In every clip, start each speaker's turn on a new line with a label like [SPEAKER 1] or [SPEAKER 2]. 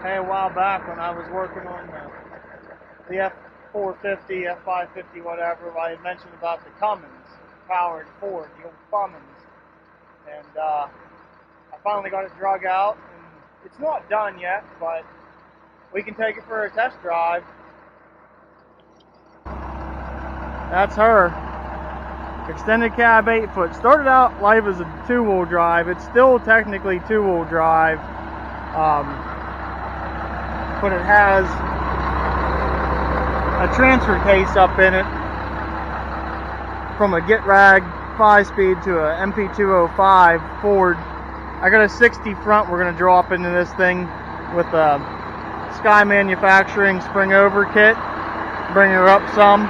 [SPEAKER 1] Hey, a while back when I was working on the F450, F550, whatever, I had mentioned about the Cummins powered Ford, the old Fummins, and I finally got it drug out, and it's not done yet, but we can take it for a test drive. That's her. Extended cab 8-foot. Started out life as a two-wheel drive. It's still technically two-wheel drive. But it has a transfer case up in it from a Get Rag 5-speed to a MP205 Ford. I got a 60 front we're going to drop into this thing with a Sky Manufacturing spring over kit. Bring her up some.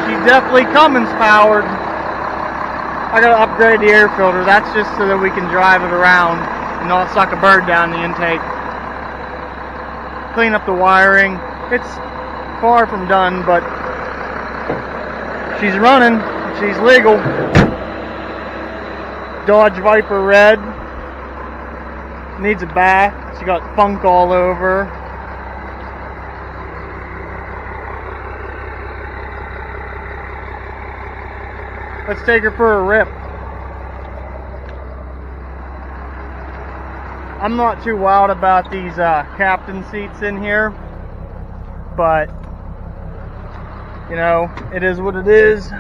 [SPEAKER 1] She's definitely Cummins powered. I got to upgrade the air filter. That's just so that we can drive it around and not suck a bird down the intake. Clean up the wiring. It's far from done, but she's running. She's legal. Dodge Viper red. Needs a bath. She got funk all over. Let's take her for a rip. I'm not too wild about these captain seats in here, but you know, it is what it is.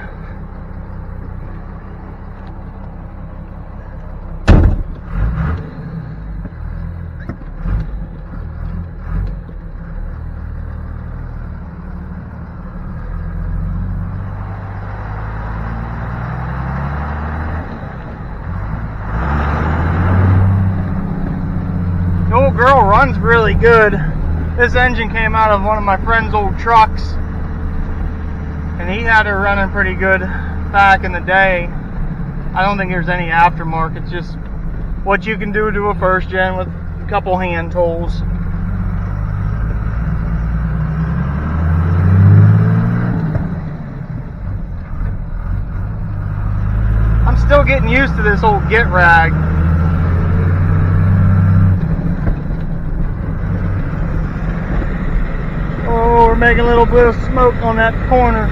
[SPEAKER 1] The old girl runs really good. This engine came out of one of my friend's old trucks, and he had her running pretty good back in the day. I don't think there's any aftermarket. It's just what you can do to a first gen with a couple hand tools. I'm still getting used to this old Get Rag. Oh, we're making a little bit of smoke on that corner.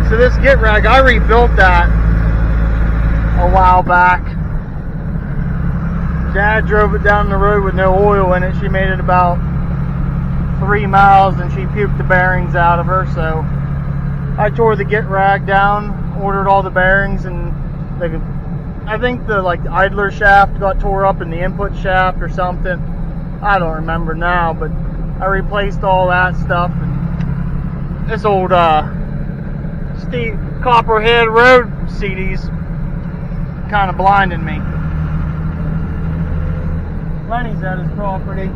[SPEAKER 1] So this Get Rag, I rebuilt that a while back. Dad drove it down the road with no oil in it. She made it about 3 miles and she puked the bearings out of her. So I tore the Get Rag down, ordered all the bearings, and I think the idler shaft got tore up in the input shaft or something. I don't remember now, but I replaced all that stuff. And this old Steve Copperhead Road CD's kind of blinding me. Lenny's at his property.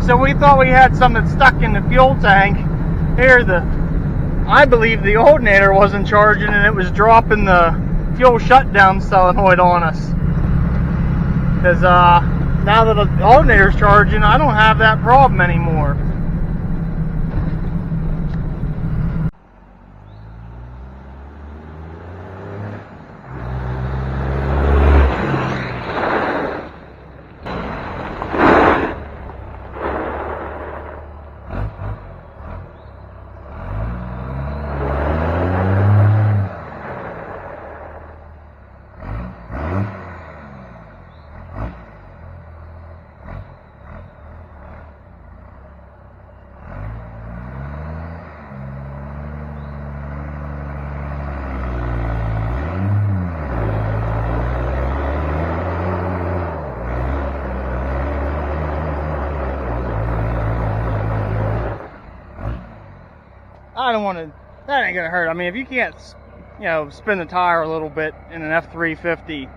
[SPEAKER 1] So we thought we had something stuck in the fuel tank. Here, I believe the alternator wasn't charging and it was dropping the fuel shutdown solenoid on us. Because now that the alternator's charging, I don't have that problem anymore. I don't want to, that ain't gonna hurt. I mean, if you can't, spin the tire a little bit in an F350,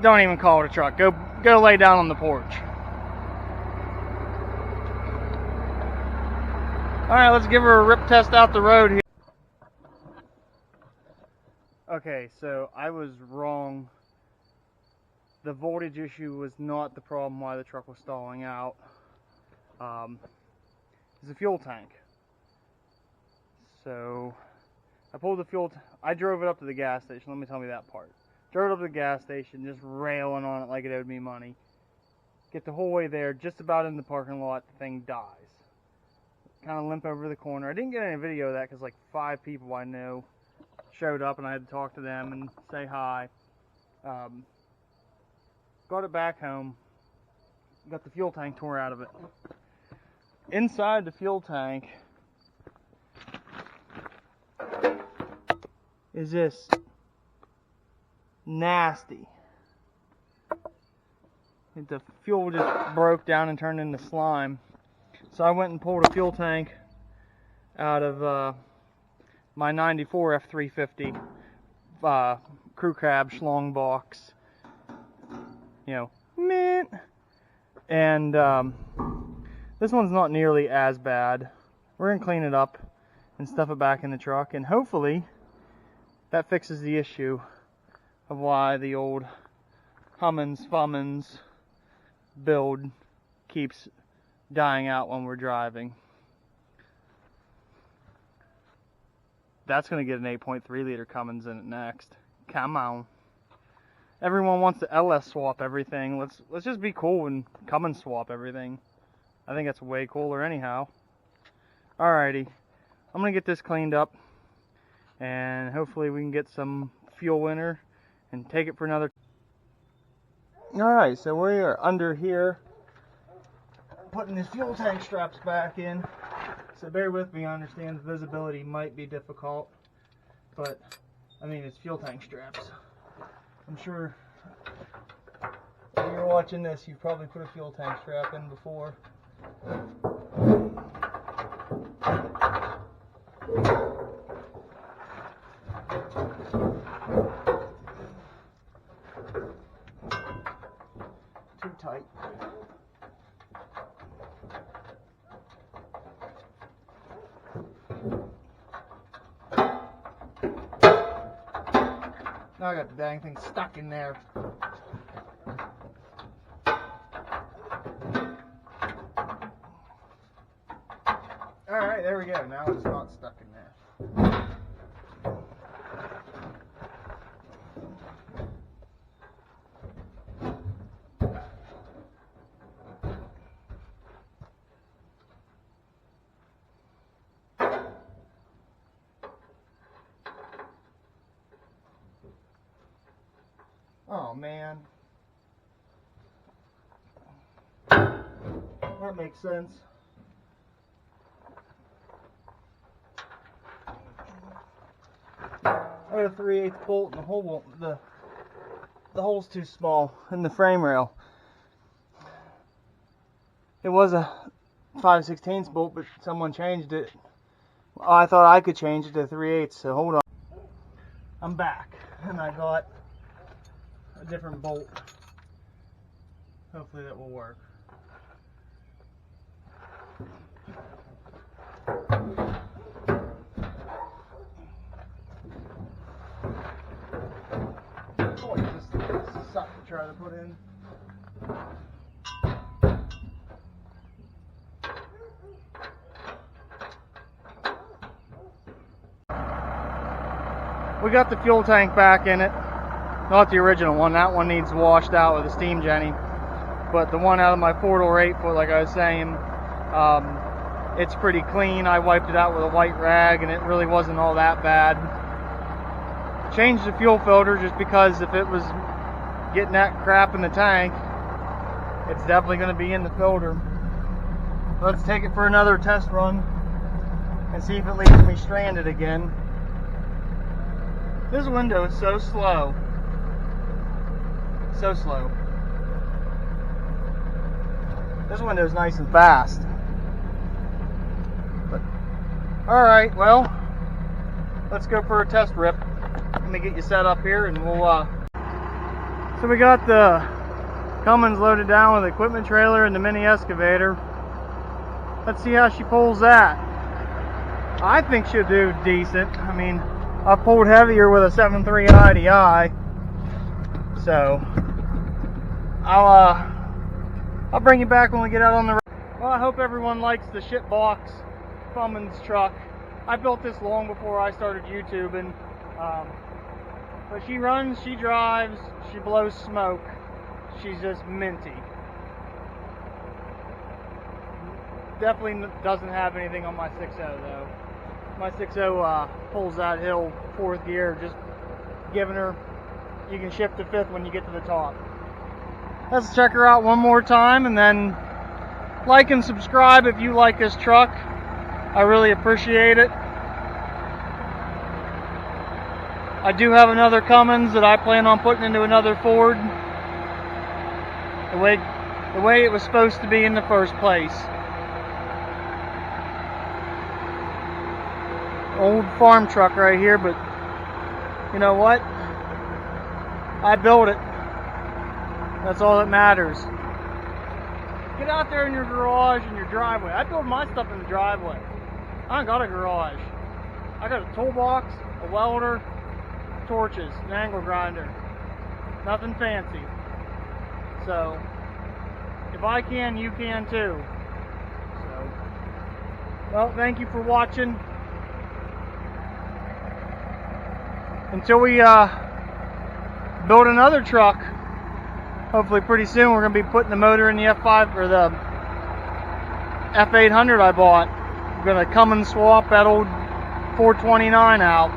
[SPEAKER 1] don't even call it a truck. Go lay down on the porch. Alright, let's give her a rip test out the road here. Okay, so I was wrong. The voltage issue was not the problem why the truck was stalling out. is the fuel tank. So I pulled the fuel. I drove it up to the gas station. Let me tell you that part. Drove it up to the gas station, just railing on it like it owed me money. Get the whole way there, just about in the parking lot, the thing dies. Kind of limp over the corner. I didn't get any video of that because like 5 people I know showed up and I had to talk to them and say hi. Got it back home. Got the fuel tank tore out of it. Inside the fuel tank is this nasty. The fuel just broke down and turned into slime. So I went and pulled a fuel tank out of my 94 F350 crew cab schlong box. You know, mint. And this one's not nearly as bad. We're gonna clean it up and stuff it back in the truck, and hopefully that fixes the issue of why the old Fummins build keeps dying out when we're driving. That's gonna get an 8.3 liter Cummins in it next. Come on. Everyone wants to LS swap everything. Let's just be cool and Cummins swap everything. I think that's way cooler anyhow. Alrighty, I'm gonna get this cleaned up, and hopefully we can get some fuel in her and take it for another. Alright, so we are under here putting the fuel tank straps back in. So bear with me, I understand the visibility might be difficult, but I mean it's fuel tank straps. I'm sure if you're watching this, you've probably put a fuel tank strap in before. Too tight. Now I got the dang thing stuck in there. Alright, there we go. Now it's not stuck in there. Oh man. That makes sense. I got a 3/8 bolt and the hole's too small in the frame rail. It was a 5/16 bolt, but someone changed it. Well, I thought I could change it to 3/8, so hold on. I'm back, and I got a different bolt. Hopefully that will work. Oh, this sucks to try to put in. We got the fuel tank back in it. Not the original one. That one needs washed out with a steam jenny. But the one out of my 4-door 8-foot, like I was saying, it's pretty clean. I wiped it out with a white rag, and it really wasn't all that bad. Changed the fuel filter just because if it was getting that crap in the tank, it's definitely going to be in the filter. Let's take it for another test run and see if it leaves me stranded again. This window is so slow. So slow. This window is nice and fast. But, alright, well, let's go for a test rip. Let me get you set up here and we'll So we got the Cummins loaded down with the equipment trailer and the mini excavator. Let's see how she pulls that. I think she'll do decent. I mean, I pulled heavier with a 7.3 IDI. So I'll bring you back when we get out on the road. Well, I hope everyone likes the shitbox Fummins truck. I built this long before I started YouTubing. But she runs, she drives, she blows smoke. She's just minty. Definitely doesn't have anything on my 6.0 though. My 6.0 pulls that hill 4th gear, just giving her, you can shift to 5th when you get to the top. Let's check her out one more time, and then like and subscribe if you like this truck. I really appreciate it. I do have another Cummins that I plan on putting into another Ford, the way it was supposed to be in the first place. Old farm truck right here, but you know what? I built it. That's all that matters. Get out there in your garage and your driveway. I build my stuff in the driveway. I ain't got a garage. I got a toolbox, a welder, torches, an angle grinder. Nothing fancy. So, if I can, you can too. So, well, thank you for watching. Until we build another truck, hopefully pretty soon, we're going to be putting the motor in the F5 or the F800 I bought. We're going to come and swap that old 429 out.